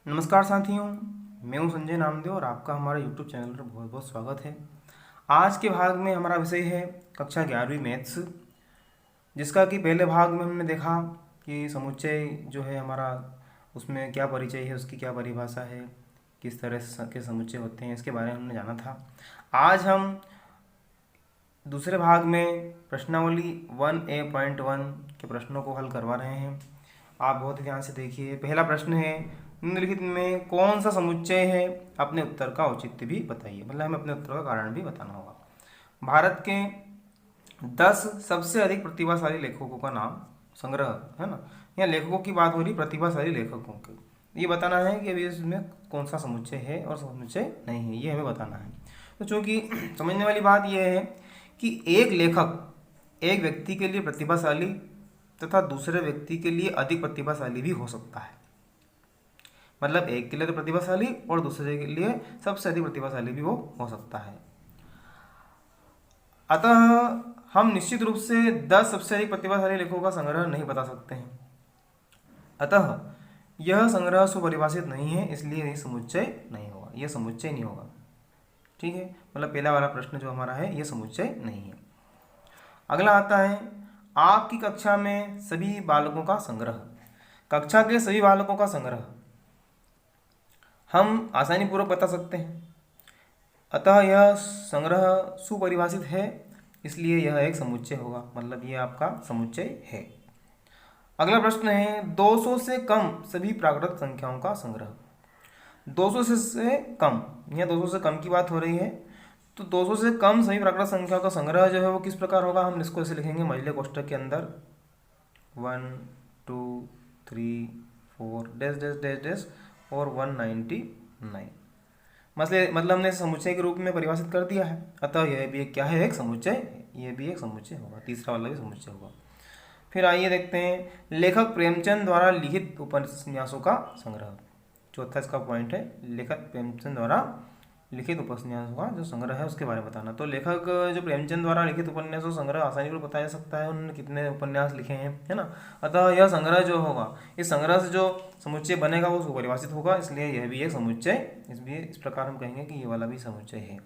नमस्कार साथियों, मैं हूं संजय नामदेव और आपका हमारे यूट्यूब चैनल पर बहुत बहुत स्वागत है। आज के भाग में हमारा विषय है कक्षा 11वीं मैथ्स, जिसका कि पहले भाग में हमने देखा कि समुच्चय जो है हमारा, उसमें क्या परिचय है, उसकी क्या परिभाषा है, किस तरह के समुच्चय होते हैं, इसके बारे में हमने जाना था। आज हम दूसरे भाग में प्रश्नावली 1A.1 के प्रश्नों को हल करवा रहे हैं। आप बहुत ही ध्यान से देखिए। पहला प्रश्न है, निम्नलिखित में कौन सा समुच्चय है, अपने उत्तर का औचित्य भी बताइए। मतलब हमें अपने उत्तर का कारण भी बताना होगा। भारत के 10 सबसे अधिक प्रतिभाशाली लेखकों का नाम संग्रह है ना। यहाँ लेखकों की बात हो रही, प्रतिभाशाली लेखकों की। ये बताना है कि अभी इसमें कौन सा समुच्चय है और समुच्चय नहीं है, ये हमें बताना है। तो चूंकि समझने वाली बात यह है कि एक लेखक एक व्यक्ति के लिए प्रतिभाशाली तथा दूसरे व्यक्ति के लिए अधिक प्रतिभाशाली भी हो सकता है। मतलब एक के लिए तो प्रतिभाशाली और दूसरे के लिए सबसे अधिक प्रतिभाशाली भी वो हो सकता है। अतः हम निश्चित रूप से 10 सबसे अधिक प्रतिभाशाली लेखकों का संग्रह नहीं बता सकते हैं। अतः यह संग्रह सुपरिभाषित नहीं है, इसलिए यह समुच्चय नहीं होगा, यह समुच्चय नहीं होगा। ठीक है, मतलब पहला वाला प्रश्न जो हमारा है यह समुच्चय नहीं है। अगला आता है, आपकी कक्षा में सभी बालकों का संग्रह। कक्षा के सभी बालकों का संग्रह हम आसानी पूर्वक बता सकते हैं। अतः यह संग्रह सुपरिभाषित है, इसलिए यह एक समुच्चय होगा। मतलब यह आपका समुच्चय है। अगला प्रश्न है, 200 से कम सभी प्राकृत संख्याओं का संग्रह। 200 से कम, यहाँ 200 से कम की बात हो रही है। तो 200 से कम सभी प्राकृत संख्याओं का संग्रह जो है वो किस प्रकार होगा, हम इसको ऐसे लिखेंगे मझले कोष्ठक के अंदर 1 2 3 4 डैश डैश डैश डैश और 199। मतलब हमने समुच्चय के रूप में परिभाषित कर दिया है। अतः यह भी एक क्या है, एक समुच्चय, यह भी एक समुच्चय होगा। तीसरा वाला भी समुच्चय होगा। फिर आइए देखते हैं, लेखक प्रेमचंद द्वारा लिखित उपन्यासों का संग्रह। चौथा इसका पॉइंट है, लेखक प्रेमचंद द्वारा लिखित उपन्यासों का जो संग्रह है उसके बारे में बताना। तो लेखक जो प्रेमचंद द्वारा लिखित उपन्यासों संग्रह आसानी से बताया जा सकता है, उन्होंने कितने उपन्यास लिखे हैं, है ना। अतः यह संग्रह जो होगा, इस संग्रह से जो समुच्चय बनेगा वो सुपरिभाषित होगा, इसलिए यह भी एक समुच्चय, इसलिए इस प्रकार हम कहेंगे कि ये वाला भी समुच्चय है।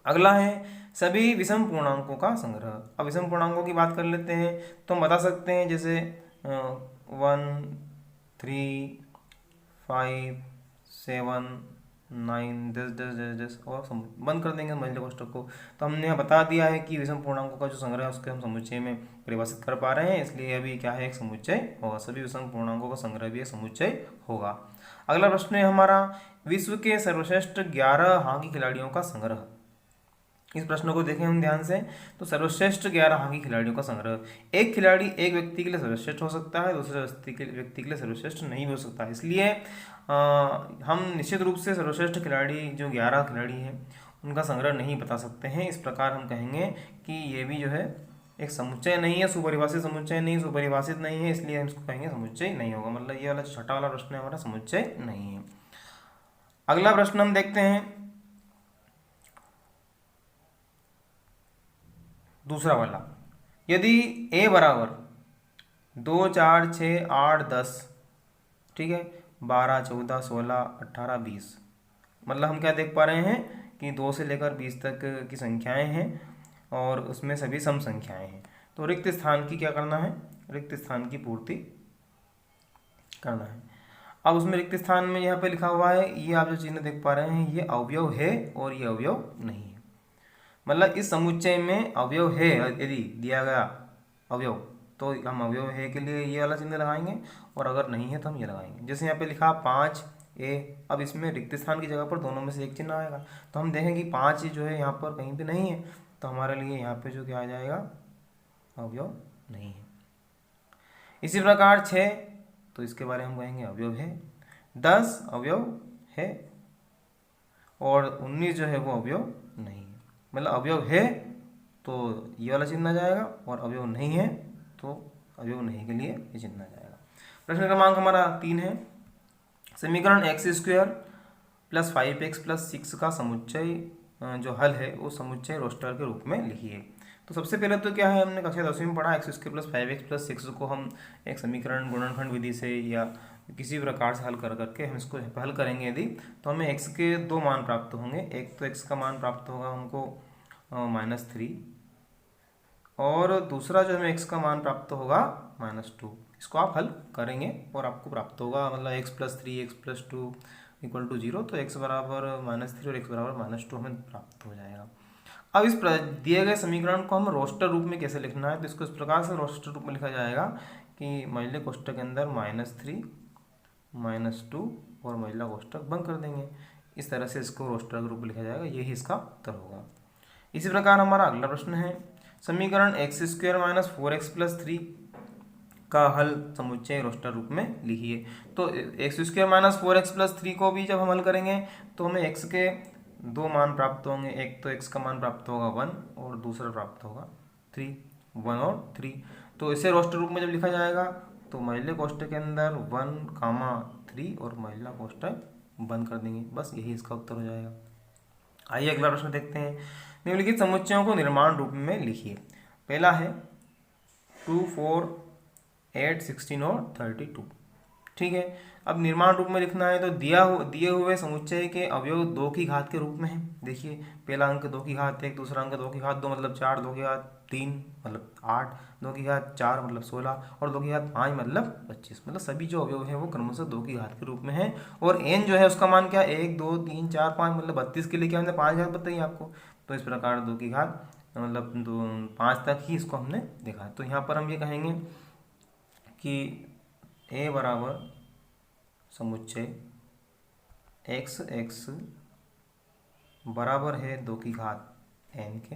अगला है, सभी विषम पूर्णांकों का संग्रह। अब विषम पूर्णांकों की बात कर लेते हैं। तो हम बता सकते हैं जैसे 1 3 5 7 9 10 10 10 10 और बंद कर देंगे मझले कोष्ठक को। तो हमने यहाँ बता दिया है कि विषम पूर्णांकों का जो संग्रह है उसके हम समुच्चय में परिभाषित कर पा रहे हैं, इसलिए यह भी क्या है, एक समुच्चय होगा। सभी विषम पूर्णांकों का संग्रह भी एक समुच्चय होगा। अगला प्रश्न है हमारा, विश्व के सर्वश्रेष्ठ 11 हॉकी खिलाड़ियों का संग्रह। इस प्रश्न को देखें हम ध्यान से। तो सर्वश्रेष्ठ 11 हॉकी खिलाड़ियों का संग्रह, एक खिलाड़ी एक व्यक्ति के लिए सर्वश्रेष्ठ हो सकता है, दूसरे व्यक्ति के लिए सर्वश्रेष्ठ नहीं हो सकता। इसलिए हम निश्चित रूप से सर्वश्रेष्ठ खिलाड़ी जो 11 खिलाड़ी हैं उनका संग्रह नहीं बता सकते हैं। इस प्रकार हम कहेंगे कि ये भी जो है एक समुच्चय नहीं है, सुपरिभाषित समुच्चय नहीं, सुपरिभाषित नहीं है, इसलिए हम इसको कहेंगे समुच्चय नहीं होगा। मतलब ये वाला छठा वाला प्रश्न है हमारा, समुच्चय नहीं है। अगला प्रश्न हम देखते हैं, दूसरा वाला, यदि a बराबर 2 4 6 8 10, ठीक है, 12 14 16 18 20, मतलब हम क्या देख पा रहे हैं कि 2 से लेकर 20 तक की संख्याएं हैं और उसमें सभी सम संख्याएं हैं। तो रिक्त स्थान की क्या करना है, रिक्त स्थान की पूर्ति करना है। अब उसमें रिक्त स्थान में यहाँ पे लिखा हुआ है, ये आप जो चिन्ह देख पा रहे हैं ये अवयव है और ये अवयव नहीं है। मतलब इस समुच्चय में अवयव है, यदि दिया गया अवयव तो हम अवयव है के लिए ये वाला चिन्ह लगाएंगे और अगर नहीं है तो हम ये लगाएंगे। जैसे यहाँ पे लिखा 5A, अब इसमें रिक्त स्थान की जगह पर दोनों में से एक चिन्ह आएगा। तो हम देखें कि 5 जो है यहाँ पर कहीं पे नहीं है, तो हमारे लिए यहाँ पे जो क्या आ जाएगा, अवयव नहीं है। इसी प्रकार 6, तो इसके बारे में हम कहेंगे अवयव है। 10 अवयव है और 19 जो है वो अवयव नहीं है। मतलब अवयव है तो ये वाला चिन्ह आ जाएगा और अवयव नहीं है तो अवयव नहीं के लिए ये चिन्ह आ जाएगा। प्रश्न क्रमांक हमारा 3 है, समीकरण x² प्लस 5x प्लस 6 का समुच्चय जो हल है वो समुच्चय रोस्टर के रूप में लिखिए। तो सबसे पहले तो क्या है, हमने कक्षा 10वीं में पढ़ा x² प्लस 5x प्लस 6 को हम एक समीकरण गुणनखंड विधि से या किसी प्रकार से हल कर करके हम इसको हल करेंगे यदि, तो हमें x के दो मान प्राप्त होंगे। एक तो x का मान प्राप्त होगा हमको -3, और दूसरा जो हमें x का मान प्राप्त होगा -2। इसको आप हल करेंगे और आपको प्राप्त होगा मतलब x+3 x+2 = 0। तो x बराबर -3 और x बराबर -2 हमें प्राप्त हो जाएगा। अब इस दिए गए समीकरण को हम रोस्टर रूप में कैसे लिखना है, तो इसको इस प्रकार से रोस्टर रूप में लिखा जाएगा कि महिला कोष्ठक के अंदर -3 -2 और महिला कोष्ठक बंद कर देंगे। इस तरह से इसको रोस्टर रूप में लिखा जाएगा, यही इसका उत्तर होगा। इसी प्रकार हमारा अगला प्रश्न है, समीकरण x² - 4x+3 का हल समुच्चय रोस्टर रूप में लिखिए। तो x² - 4x+3 को भी जब हम हल करेंगे तो हमें x के दो मान प्राप्त होंगे। एक तो x का मान प्राप्त होगा 1 और दूसरा प्राप्त होगा 3, 1 और 3। तो इसे रोस्टर रूप में जब लिखा जाएगा तो महिला कोष्ठक के अंदर 1, 3 और महिला कोष्ठक बंद कर देंगे, बस यही इसका उत्तर हो जाएगा। आइए अगला प्रश्न देखते हैं। निम्नलिखित समुच्चयों को निर्माण रूप में लिखिए। पहला है 2, 4, 8, 16 और 32। ठीक है, अब निर्माण रूप में लिखना है तो दिए हुए समुच्चय के अवयव 2 की घात के रूप में है। देखिए, पहला अंक 2 की घात 1, दूसरा अंक 2 की घात 2 मतलब 4, 2 की घात 3 मतलब 8, 2 की घात 4 मतलब 16 और 2 की घात 5 मतलब 25। मतलब सभी जो अवयव है वो क्रमशः 2 की घात के रूप में है। और n जो है उसका मान क्या, 1, 2, 3, 4, 5 मतलब 32 के लिए क्या हमने 5 घात बताई आपको। तो इस प्रकार 2 की घात मतलब 5 तक ही इसको हमने देखा। तो यहाँ पर हम ये कहेंगे कि a बराबर समुच्चय x बराबर है 2 की घात n के।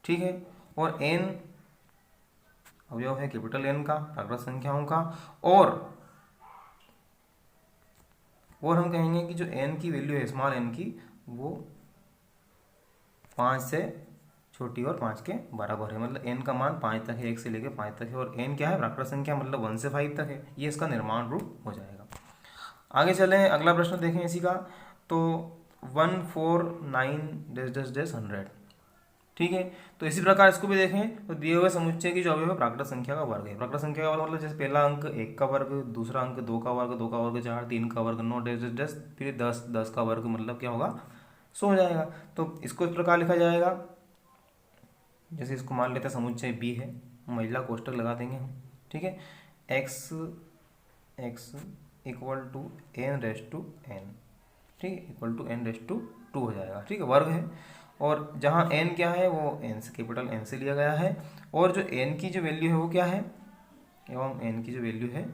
ठीक है, और n अवयव है कैपिटल N का, प्राकृत संख्याओं का, और हम कहेंगे कि जो n की वैल्यू है स्मॉल n की वो 5 से छोटी और 5 के बराबर है। मतलब n का मान 5 तक है, 1 से लेकर 5 तक है, और n क्या है, प्राकृत संख्या मतलब 1 से 5 तक है। ये इसका निर्माण रूप हो जाएगा। आगे चलें, अगला प्रश्न देखें इसी का। तो 149 100। ठीक है, तो इसी प्रकार इसको भी देखें तो दिए हुए समुच्चय की जो अवयव है प्राकृत संख्या का वर्ग है। प्राकृत संख्या का वर्ग मतलब जैसे पहला अंक 1 का वर्ग, दूसरा अंक 2 का वर्ग, 2 का वर्ग 4, 3 का वर्ग 9, 10, फिर 10, 10 का वर्ग मतलब क्या होगा, 100 हो जाएगा। तो इसको इस प्रकार लिखा जाएगा, जैसे इसको मान लेते हैं समुच्चय b है, महिला कोष्ठक लगा देंगे हम। ठीक है, x = n/n, ठीक है, =n/2 हो जाएगा। ठीक है, वर्ग है, और जहाँ n क्या है वो n से कैपिटल N से लिया गया है, और जो n की जो वैल्यू है वो क्या है, एवं n की जो वैल्यू है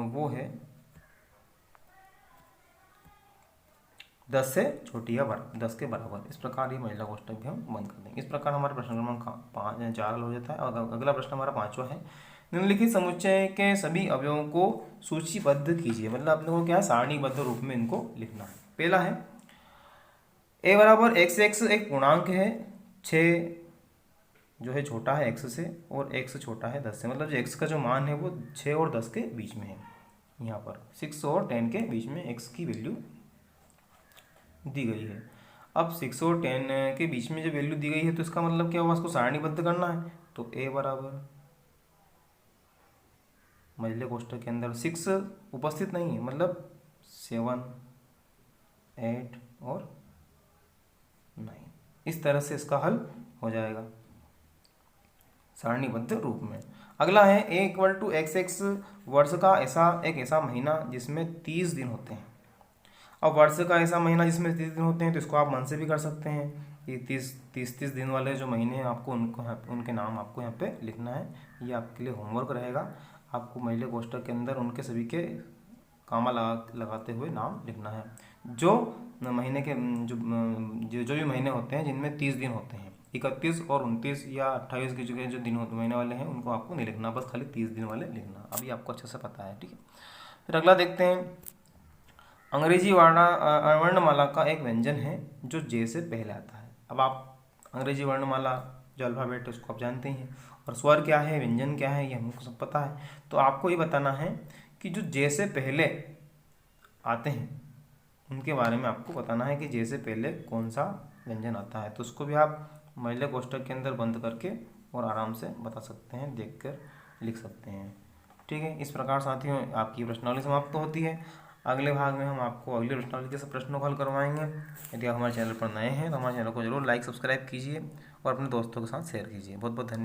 वो है 10 से छोटी या 10 के बराबर। इस प्रकार ये महिला कोष्ठक भी हम बंद कर देंगे। इस प्रकार हमारा प्रश्न क्रमांक 4 हो जाता है। और अगला प्रश्न हमारा 5वां है, निम्नलिखित समुच्चय के सभी अवयवों को सूचीबद्ध कीजिए। मतलब अपने को क्या है, सारणीबद्ध रूप में इनको लिखना है। पहला है a बराबर x एक पूर्णांक है, 6 जो है छोटा है x से और x छोटा है 10 से। मतलब जो x का जो मान है वो 6 और 10 के बीच में है। यहाँ पर 6 और 10 के बीच में x की वैल्यू दी गई है। अब 6 और 10 के बीच में जो वैल्यू दी गई है तो इसका मतलब क्या हुआ, इसको सारणीबद्ध करना है। तो a बराबर महिला कोष्ठक के अंदर 6 उपस्थित नहीं है, मतलब 7, 8 और 9। इस तरह से इसका हल हो जाएगा सारणीबद्ध रूप में। अगला है a = x वर्ष का ऐसा महीना जिसमें 30 दिन होते हैं। अब वर्ष का ऐसा महीना जिसमें 30 दिन होते हैं तो इसको आप मन से भी कर सकते हैं कि 30 दिन वाले जो महीने आपको उनके नाम आपको यहाँ पे लिखना है। ये आपके लिए होमवर्क रहेगा। आपको महिला कोष्ठक के अंदर उनके सभी के कामा लगाते हुए नाम लिखना है। जो महीने के जो भी महीने होते हैं जिनमें 30 दिन होते हैं, 31 और 29 या 28 की जगह जो दिन महीने वाले हैं उनको आपको नहीं लिखना, बस खाली 30 दिन वाले लिखना। अभी आपको अच्छे से पता है। ठीक है, फिर अगला देखते हैं। अंग्रेजी वर्णमाला का एक व्यंजन है जो जे से पहले आता है। अब आप अंग्रेजी वर्णमाला जो अल्फ़ाबेट है उसको आप जानते ही हैं, और स्वर क्या है, व्यंजन क्या है, ये हमको सब पता है। तो आपको ये बताना है कि जो जे से पहले आते हैं उनके बारे में आपको बताना है कि जे से पहले कौन सा व्यंजन आता है। तो उसको भी आप महिला कोष्ठक के अंदर बंद करके और आराम से बता सकते हैं, देखकर लिख सकते हैं। ठीक है, इस प्रकार साथियों आपकी प्रश्नावली समाप्त होती है। अगले भाग में हम आपको अगले प्रश्नावली के सब प्रश्नों को हल करवाएंगे। यदि आप हमारे चैनल पर नए हैं तो हमारे चैनल को जरूर लाइक सब्सक्राइब कीजिए और अपने दोस्तों के साथ शेयर कीजिए। बहुत बहुत धन्यवाद।